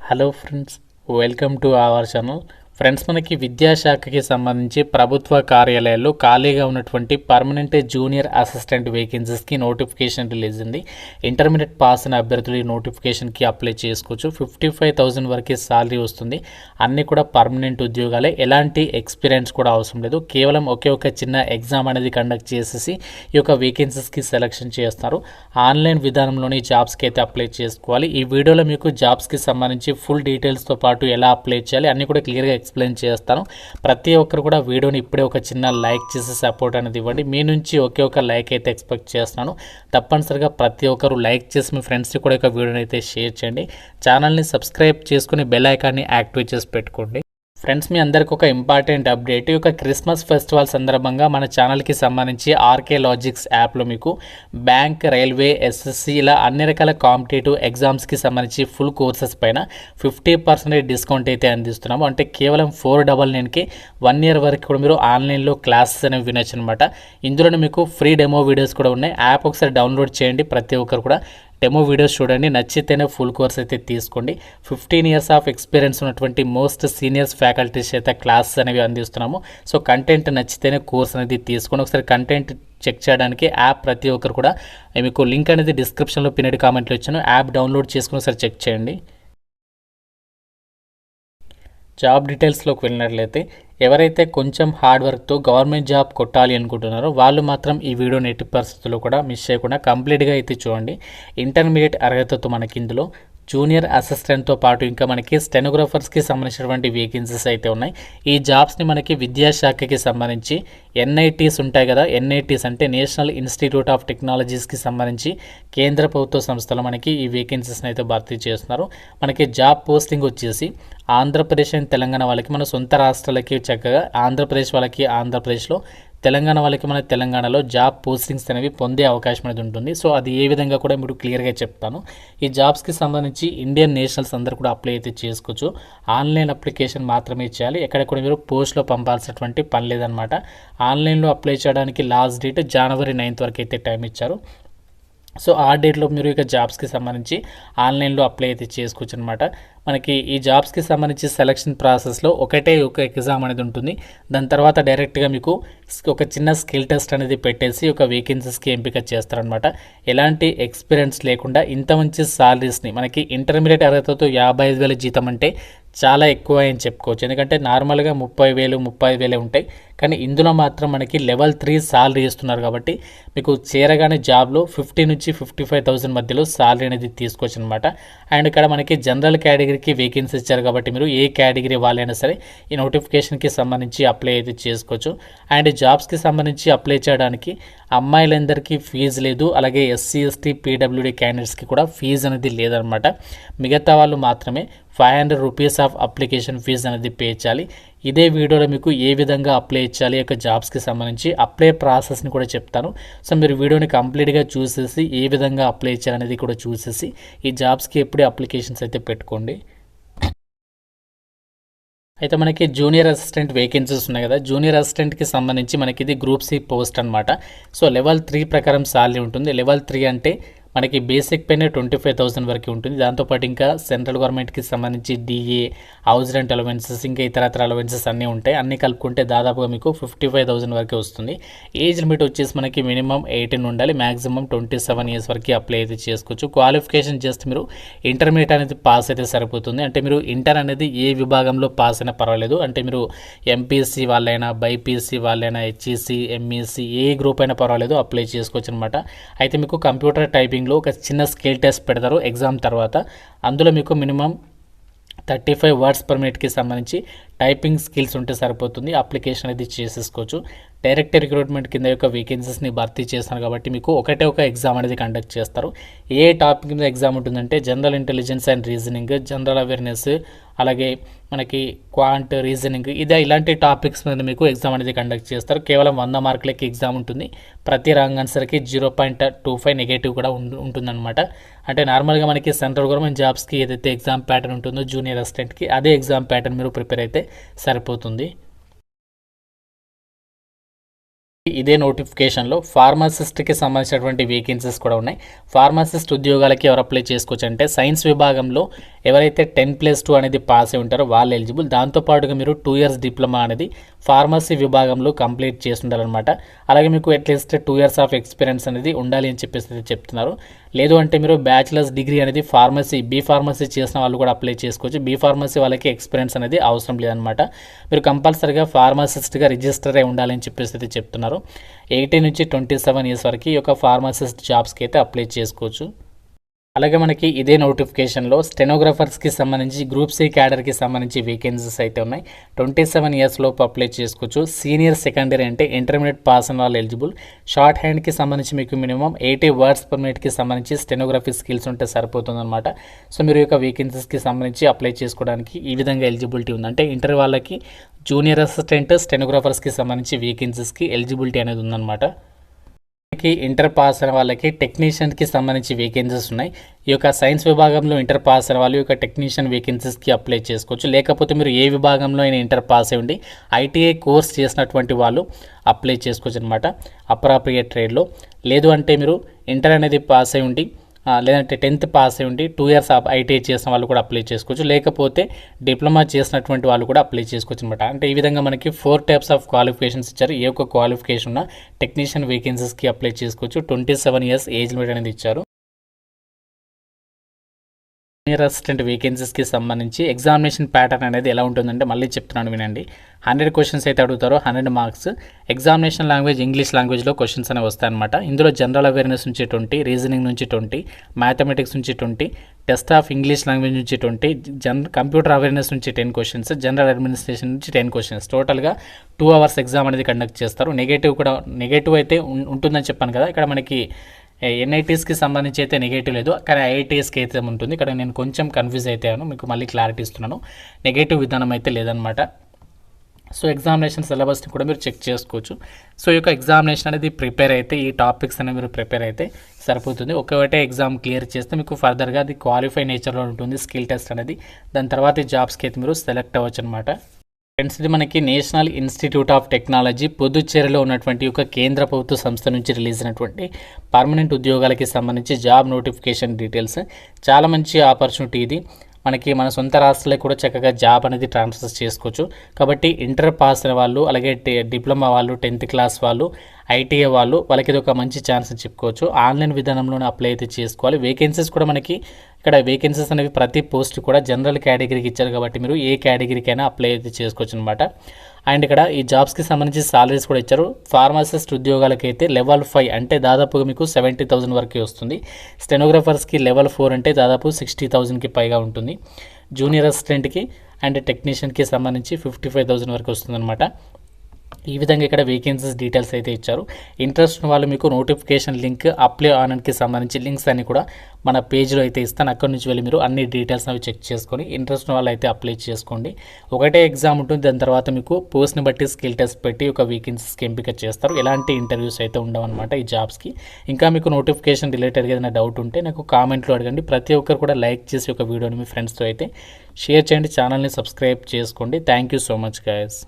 Hello friends, welcome to our channel. Friends, మనకి విద్యాశాఖకి సంబంధించి ప్రభుత్వ కార్యాలయాల్లో ఖాళీగా ఉన్నటువంటి పర్మనెంట్ జూనియర్ అసిస్టెంట్ వేకెన్సీస్కి నోటిఫికేషన్ రిలీజ్ ఉంది. ఇంటర్మీడియట్ పాస్ అయిన అభ్యర్థులు ఈ నోటిఫికేషన్కి అప్లై చేసుకోవచ్చు. 55,000 వరకు శాలరీ వస్తుంది. అన్నీ కూడా పర్మనెంట్ ఉద్యోగాలే, ఎలాంటి ఎక్స్పీరియన్స్ కూడా అవసరం లేదు. కేవలం ఒకే ఒక చిన్న ఎగ్జామ్ అనేది కండక్ట్ చేసేసి ఈ యొక్క వేకెన్సీస్కి సెలెక్షన్ చేస్తారు. ఆన్లైన్ విధానంలోని జాబ్స్కి అయితే అప్లై చేసుకోవాలి. ఈ వీడియోలో మీకు జాబ్స్కి సంబంధించి ఫుల్ డీటెయిల్స్తో పాటు ఎలా అప్లై చేయాలి అన్నీ కూడా క్లియర్గా ఎక్స్ప్లెయిన్ చేస్తాను. ప్రతి ఒక్కరు కూడా వీడియోని ఇప్పుడే ఒక చిన్న లైక్ చేసి సపోర్ట్ అనేది ఇవ్వండి. మీ నుంచి ఒకే ఒక లైక్ అయితే ఎక్స్పెక్ట్ చేస్తున్నాను. తప్పనిసరిగా ప్రతి ఒక్కరు లైక్ చేసి మీ ఫ్రెండ్స్కి కూడా ఒక వీడియోని అయితే షేర్ చేయండి. ఛానల్ని సబ్స్క్రైబ్ చేసుకుని బెల్ ఐకాన్ని యాక్టివేట్ చేసి పెట్టుకోండి. ఫ్రెండ్స్, మీ అందరికి ఒక ఇంపార్టెంట్ అప్డేట్. ఈ యొక్క క్రిస్మస్ ఫెస్టివల్ సందర్భంగా మన ఛానల్కి సంబంధించి ఆర్కే లాజిక్స్ యాప్లో మీకు బ్యాంక్, రైల్వే, ఎస్ఎస్సి ఇలా అన్ని రకాల కాంపిటేటివ్ ఎగ్జామ్స్కి సంబంధించి ఫుల్ కోర్సెస్ పైన 50% డిస్కౌంట్ అయితే అందిస్తున్నాము. అంటే కేవలం 499కి 1 year వరకు కూడా మీరు ఆన్లైన్లో క్లాసెస్ అనేవి వినొచ్చు అనమాట. ఇందులోనే మీకు ఫ్రీ డెమో వీడియోస్ కూడా ఉన్నాయి. యాప్ ఒకసారి డౌన్లోడ్ చేయండి. ప్రతి ఒక్కరు కూడా డెమో వీడియోస్ చూడండి. నచ్చితేనే ఫుల్ కోర్స్ అయితే తీసుకోండి. 15 years ఆఫ్ ఎక్స్పీరియన్స్ ఉన్నటువంటి మోస్ట్ సీనియర్స్ ఫ్యాకల్టీస్ అయితే క్లాసెస్ అనేవి అందిస్తున్నాము. సో కంటెంట్ నచ్చితేనే కోర్స్ అనేది తీసుకోండి. ఒకసారి కంటెంట్ చెక్ చేయడానికి యాప్ ప్రతి ఒక్కరు కూడా మీకు లింక్ అనేది డిస్క్రిప్షన్లో పిన్నెడ్ కామెంట్లో ఇచ్చాను. యాప్ డౌన్లోడ్ చేసుకుని ఒకసారి చెక్ చేయండి. జాబ్ డీటెయిల్స్లోకి వెళ్ళినట్లయితే ఎవరైతే కొంచెం హార్డ్ వర్క్తో గవర్నమెంట్ జాబ్ కొట్టాలి అనుకుంటున్నారో వాళ్ళు మాత్రం ఈ వీడియోని ఎట్టి పరిస్థితుల్లో కూడా మిస్ చేయకుండా కంప్లీట్గా అయితే చూడండి. ఇంటర్మీడియట్ అర్హతతో మనకి ఇందులో జూనియర్ అసిస్టెంట్తో పాటు ఇంకా మనకి స్టెనోగ్రాఫర్స్కి సంబంధించినటువంటి వేకెన్సీస్ అయితే ఉన్నాయి. ఈ జాబ్స్ని మనకి విద్యాశాఖకి సంబంధించి ఎన్ఐటీస్ ఉంటాయి కదా, ఎన్ఐటీస్ అంటే నేషనల్ ఇన్స్టిట్యూట్ ఆఫ్ టెక్నాలజీస్కి సంబంధించి కేంద్ర ప్రభుత్వ సంస్థలు మనకి ఈ వేకెన్సీస్ని అయితే భర్తీ చేస్తున్నారు. మనకి జాబ్ పోస్టింగ్ వచ్చేసి ఆంధ్రప్రదేశ్ అండ్ తెలంగాణ వాళ్ళకి మన సొంత రాష్ట్రాలకి చక్కగా, ఆంధ్రప్రదేశ్ వాళ్ళకి ఆంధ్రప్రదేశ్లో, తెలంగాణ వాళ్ళకి మన తెలంగాణలో జాబ్ పోస్టింగ్స్ అనేవి పొందే అవకాశం అనేది ఉంటుంది. సో అది ఏ విధంగా కూడా మీరు క్లియర్గా చెప్తాను. ఈ జాబ్స్కి సంబంధించి ఇండియన్ నేషనల్స్ అందరూ కూడా అప్లై అయితే చేసుకోవచ్చు. ఆన్లైన్ అప్లికేషన్ మాత్రమే చేయాలి. ఎక్కడ కూడా మీరు పోస్ట్లో పంపాల్సినటువంటి పని లేదనమాట. ఆన్లైన్లో అప్లై చేయడానికి లాస్ట్ డేట్ January 9th వరకు అయితే టైం ఇచ్చారు. సో ఆ డేట్లో మీరు ఇక జాబ్స్కి సంబంధించి ఆన్లైన్లో అప్లై అయితే చేసుకోవచ్చు అనమాట. మనకి ఈ జాబ్స్కి సంబంధించి సెలక్షన్ ప్రాసెస్లో ఒకటే ఒక ఎగ్జామ్ అనేది ఉంటుంది. దాని తర్వాత డైరెక్ట్గా మీకు ఒక చిన్న స్కిల్ టెస్ట్ అనేది పెట్టేసి ఒక వేకెన్సీస్కి ఎంపిక చేస్తారనమాట. ఎలాంటి ఎక్స్పీరియన్స్ లేకుండా ఇంత మంచి సాలరీస్ని, మనకి ఇంటర్మీడియట్ అర్హతతో 55,000 జీతం అంటే చాలా ఎక్కువ అని చెప్పుకోవచ్చు. ఎందుకంటే నార్మల్గా 30,000 ఉంటాయి. కానీ ఇందులో మాత్రం మనకి లెవెల్ 3 సాలరీ ఇస్తున్నారు కాబట్టి మీకు చేరగానే జాబ్లో 50 నుంచి 55,000 మధ్యలో సాలరీ అనేది తీసుకోవచ్చు అనమాట. అండ్ ఇక్కడ మనకి జనరల్ కేటగిరీకి వేకెన్సీ ఇచ్చారు కాబట్టి మీరు ఏ కేటగిరీ వాళ్ళైనా సరే ఈ నోటిఫికేషన్కి సంబంధించి అప్లై అయితే చేసుకోవచ్చు. అండ్ జాబ్స్కి సంబంధించి అప్లై చేయడానికి అమ్మాయిలందరికీ ఫీజు లేదు. అలాగే SC, ST, PWD క్యాండిడేట్స్కి కూడా ఫీజు అనేది లేదనమాట. మిగతా వాళ్ళు మాత్రమే 500 రూపీస్ ఆఫ్ అప్లికేషన్ ఫీజు అనేది పే చేయాలి. ఇదే వీడియోలో మీకు ఏ విధంగా అప్లై చేయాలి యొక్క జాబ్స్కి సంబంధించి అప్లై ప్రాసెస్ని కూడా చెప్తాను. సో మీరు వీడియోని కంప్లీట్గా చూసేసి ఏ విధంగా అప్లై చేయాలనేది కూడా చూసేసి ఈ జాబ్స్కి ఎప్పుడే అప్లికేషన్స్ అయితే పెట్టుకోండి. అయితే మనకి జూనియర్ అసిస్టెంట్ వేకెన్సీస్ ఉన్నాయి కదా, జూనియర్ అసిస్టెంట్కి సంబంధించి మనకి ఇది గ్రూప్ C పోస్ట్ అనమాట. సో లెవెల్ 3 ప్రకారం సాలరీ ఉంటుంది. లెవెల్ 3 అంటే మనకి బేసిక్ పైన 25,000 వరకు ఉంటుంది. దాంతోపాటు ఇంకా సెంట్రల్ గవర్నమెంట్కి సంబంధించి DA, హౌస్ రెంట్ అలవెన్సెస్, ఇంకా ఇతరత్ర అలవెన్సెస్ అన్నీ ఉంటాయి. అన్నీ కలుపుకుంటే దాదాపుగా మీకు 55,000 వరకు వస్తుంది. ఏజ్ లిమిట్ వచ్చేసి మనకి మినిమం 18 ఉండాలి, మ్యాక్సిమం 27 years వరకు అప్లై అయితే చేసుకోవచ్చు. క్వాలిఫికేషన్ జస్ట్ మీరు ఇంటర్మీడియట్ అనేది పాస్ అయితే సరిపోతుంది. అంటే మీరు ఇంటర్ అనేది ఏ విభాగంలో పాస్ అయినా పర్వాలేదు. అంటే మీరు MPSC వాళ్ళైనా, BPSC వాళ్ళైనా, HEC, MEC ఏ గ్రూప్ అయినా పర్వాలేదు, అప్లై చేసుకోవచ్చు అనమాట. అయితే మీకు కంప్యూటర్ టైపింగ్ ఒక చిన్న స్కిల్ టెస్ట్ పెడతారు ఎగ్జామ్ తర్వాత. అందులో మీకు మినిమం 35 words per minuteకి సంబంధించి టైపింగ్ స్కిల్స్ ఉంటే సరిపోతుంది. అప్లికేషన్ అనేది చేసేసుకోవచ్చు. డైరెక్ట్ రిక్రూట్మెంట్ కింద యొక్క వేకెన్సీస్ని భర్తీ చేస్తారు కాబట్టి మీకు ఒకటే ఒక ఎగ్జామ్ అనేది కండక్ట్ చేస్తారు. ఏ టాపిక్ మీద ఎగ్జామ్ ఉంటుందంటే general intelligence and reasoning, general awareness, అలాగే మనకి క్వాంట్, రీజనింగ్, ఇలాంటి టాపిక్స్ మీద మీకు ఎగ్జామ్ అనేది కండక్ట్ చేస్తారు. కేవలం 100 మార్కులకి ఎగ్జామ్ ఉంటుంది. ప్రతి రాంగ్ ఆన్సర్కి 0.25 నెగటివ్ కూడా ఉంటుందన్నమాట. అంటే నార్మల్గా మనకి సెంట్రల్ గవర్నమెంట్ జాబ్స్కి ఏదైతే ఎగ్జామ్ ప్యాటర్న్ ఉంటుందో జూనియర్ అసిస్టెంట్కి, అదే ఎగ్జామ్ ప్యాటర్న్ మీరు ప్రిపేర్ అయితే సరిపోతుంది. ఇదే నోటిఫికేషన్లో ఫార్మసిస్ట్కి సంబంధించినటువంటి వేకెన్సీస్ కూడా ఉన్నాయి. ఫార్మసిస్ట్ ఉద్యోగాలకి ఎవరు అప్లై చేసుకోవచ్చు అంటే సైన్స్ విభాగంలో ఎవరైతే 10+2 అనేది పాస్ అయి ఉంటారో వాళ్ళు ఎలిజిబుల్. దాంతోపాటుగా మీరు 2 years డిప్లొమా అనేది ఫార్మసీ విభాగంలో కంప్లీట్ చేసి ఉండాలన్నమాట. అలాగే మీకు అట్లీస్ట్ 2 years ఆఫ్ ఎక్స్పీరియన్స్ అనేది ఉండాలి అని చెప్పేసి చెప్తున్నారు. లేదు అంటే మీరు బ్యాచిలర్స్ డిగ్రీ అనేది ఫార్మసీ బీ.ఫార్మసీ చేసిన వాళ్ళు కూడా అప్లై చేసుకోవచ్చు. బీ.ఫార్మసీ వాళ్ళకి ఎక్స్పీరియన్స్ అనేది అవసరం లేదనమాట. మీరు కంపల్సరీగా ఫార్మసిస్ట్గా రిజిస్టర్ అయి ఉండాలని చెప్పేసి చెప్తున్నారు. 18 నుంచి 27 years వరకు ఈ యొక్క ఫార్మసిస్ట్ జాబ్స్కి అయితే అప్లై చేసుకోవచ్చు. అలాగే మనకి ఇదే నోటిఫికేషన్లో స్టెనోగ్రాఫర్స్కి సంబంధించి గ్రూప్ సి క్యాడర్కి సంబంధించి వేకెన్సీస్ అయితే ఉన్నాయి. 27 years లోపు అప్లై చేసుకోవచ్చు. సీనియర్ సెకండరీ అంటే ఇంటర్మీడియట్ పాస్ అయిన వాళ్ళు ఎలిజిబుల్. షార్ట్ హ్యాండ్కి సంబంధించి మీకు మినిమం 80 words per minute సంబంధించి స్టెనోగ్రఫీ స్కిల్స్ ఉంటే సరిపోతుంది అనమాట. సో మీరు యొక్క వేకెన్సీస్కి సంబంధించి అప్లై చేసుకోవడానికి ఈ విధంగా ఎలిజిబిలిటీ ఉంది. అంటే ఇంటర్ వాళ్ళకి జూనియర్ అసిస్టెంట్ స్టెనోగ్రాఫర్స్కి సంబంధించి వేకెన్సీస్కి ఎలిజిబిలిటీ అనేది ఉందన్నమాట. ఇంటర్ పాస్ అయిన వాళ్ళకి టెక్నీషియన్కి సంబంధించి వేకెన్సీస్ ఉన్నాయి. ఈ యొక్క సైన్స్ విభాగంలో ఇంటర్ పాస్ అయిన వాళ్ళు ఈ యొక్క టెక్నీషియన్ వేకెన్సీస్కి అప్లై చేసుకోవచ్చు. లేకపోతే మీరు ఏ విభాగంలో అయినా ఇంటర్ పాస్ అయ్యి ఉండి ఐటీఐ కోర్స్ చేసినటువంటి వాళ్ళు అప్లై చేసుకోవచ్చు అనమాట అప్రాప్రియేట్ ట్రేడ్లో. లేదు అంటే మీరు ఇంటర్ అనేది పాస్ అయి ఉండి లేదంటే 10th పాస్ అయి ఉండి 2 years ఐటీఐ చేసిన వాళ్ళు కూడా అప్లై చేసుకోవచ్చు. లేకపోతే డిప్లొమా చేసినటువంటి వాళ్ళు కూడా అప్లై చేసుకోవచ్చు అనమాట. అంటే ఈ విధంగా మనకి 4 types ఆఫ్ క్వాలిఫికేషన్స్ ఇచ్చారు. ఏ ఒక్క క్వాలిఫికేషన్ ఉన్న టెక్నీషియన్ వేకెన్సీస్కి అప్లై చేసుకోవచ్చు. 27 years ఏజ్ లిమిట్ అనేది ఇచ్చారు. జూనియర్ అసిస్టెంట్ వేకెన్సీస్కి సంబంధించి ఎగ్జామినేషన్ ప్యాటర్న్ అనేది ఎలా ఉంటుందంటే మళ్ళీ చెప్తున్నాను వినండి. 100 questions అయితే అడుగుతారు, 100 marks. ఎగ్జామినేషన్ లాంగ్వేజ్ ఇంగ్లీష్ లాంగ్వేజ్లో క్వశ్చన్స్ అనేవి వస్తాయన్నమాట. ఇందులో జనరల్ అవేర్నెస్ నుంచి 20, రీజనింగ్ నుంచి 20, మ్యాథమెటిక్స్ నుంచి 20, టెస్ట్ ఆఫ్ ఇంగ్లీష్ లాంగ్వేజ్ నుంచి 20, కంప్యూటర్ అవేర్నెస్ నుంచి 10 questions, జనరల్ అడ్మినిస్ట్రేషన్ నుంచి 10 questions. టోటల్గా 2 hours ఎగ్జామ్ అనేది కండక్ట్ చేస్తారు. నెగటివ్ అయితే ఉంటుందని చెప్పాను కదా. ఇక్కడ మనకి ఎన్ఐటీస్కి సంబంధించి అయితే నెగటివ్ లేదు, కానీ ఐఐటీఎస్కి అయితే ఉంటుంది. ఇక్కడ నేను కొంచెం కన్ఫ్యూజ్ అయిపోయాను, మీకు మళ్ళీ క్లారిటీ ఇస్తున్నాను. నెగటివ్ విధానం అయితే లేదనమాట. సో ఎగ్జామినేషన్ సిలబస్ని కూడా మీరు చెక్ చేసుకోవచ్చు. సో ఈ యొక్క ఎగ్జామినేషన్ అనేది ప్రిపేర్ అయితే ఈ టాపిక్స్ అనేవి మీరు ప్రిపేర్ అయితే సరిపోతుంది. ఒకటే ఎగ్జామ్ క్లియర్ చేస్తే మీకు ఫర్దర్గా అది క్వాలిఫై నేచర్లో ఉంటుంది స్కిల్ టెస్ట్ అనేది. దాని తర్వాత ఈ జాబ్స్కి అయితే మీరు సెలెక్ట్ అవ్వచ్చు అనమాట. ఫ్రెండ్స్, ఇది మనకి నేషనల్ ఇన్స్టిట్యూట్ ఆఫ్ టెక్నాలజీ పుదుచ్చేరిలో ఉన్నటువంటి ఒక కేంద్ర ప్రభుత్వ సంస్థ నుంచి రిలీజ్ అయినటువంటి పర్మనెంట్ ఉద్యోగాలకి సంబంధించి జాబ్ నోటిఫికేషన్ డీటెయిల్స్. చాలా మంచి ఆపర్చునిటీ ఇది. మనకి మన సొంత రాష్ట్రాల్లో కూడా చక్కగా జాబ్ అనేది ట్రాన్స్ఫర్ చేసుకోవచ్చు. కాబట్టి ఇంటర్ పాస్ అయిన వాళ్ళు, అలాగే డిప్లొమా వాళ్ళు, 10th class వాళ్ళు, ఐటీఐ వాళ్ళకి ఇది ఒక మంచి ఛాన్స్ అని చెప్పుకోవచ్చు. ఆన్లైన్ విధానంలోనే అప్లై అయితే చేసుకోవాలి. వేకెన్సీస్ కూడా మనకి ఇక్కడ వేకెన్సీస్ అనేవి ప్రతి పోస్ట్ కూడా జనరల్ కేటగిరీకి ఇచ్చారు. కాబట్టి మీరు ఏ కేటగిరీకైనా అప్లై అయితే చేసుకోవచ్చు అనమాట. అండ్ ఇక్కడ ఈ జాబ్స్కి సంబంధించి సాలరీస్ కూడా ఇచ్చారు. ఫార్మసిస్ట్ ఉద్యోగాలకైతే level 5 అంటే దాదాపుగా మీకు 70,000 వరకు వస్తుంది. స్టెనోగ్రాఫర్స్కి level 4 అంటే దాదాపు 60,000కి పైగా ఉంటుంది. జూనియర్ అసిస్టెంట్కి అండ్ టెక్నీషియన్కి సంబంధించి 55,000 వరకు వస్తుందన్నమాట. ఈ విధంగా ఇక్కడ వేకెన్సీస్ డీటెయిల్స్ అయితే ఇచ్చారు. ఇంట్రెస్ట్ ఉన్న వాళ్ళు మీకు నోటిఫికేషన్ లింక్, అప్లై ఆన్కి సంబంధించి లింక్స్ అన్ని కూడా మన పేజ్లో అయితే ఇస్తాను. అక్కడి నుంచి వెళ్ళి మీరు అన్ని డీటెయిల్స్ అవి చెక్ చేసుకొని ఇంట్రెస్ట్ ఉన్న వాళ్ళు అయితే అప్లై చేసుకోండి. ఒకటే ఎగ్జామ్ ఉంటుంది. దాని తర్వాత మీకు పోస్ట్ని బట్టి స్కిల్ టెస్ట్ పెట్టి ఒక వేకెన్సీస్కి ఎంపిక చేస్తారు. ఎలాంటి ఇంటర్వ్యూస్ అయితే ఉండవన్నమాట ఈ జాబ్స్కి. ఇంకా మీకు నోటిఫికేషన్ రిలేటెడ్గా ఏదైనా డౌట్ ఉంటే నాకు కామెంట్లో అడగండి. ప్రతి ఒక్కరు కూడా లైక్ చేసి ఒక వీడియోని మీ ఫ్రెండ్స్తో అయితే షేర్ చేయండి. ఛానల్ని సబ్స్క్రైబ్ చేసుకోండి. Thank you so much guys.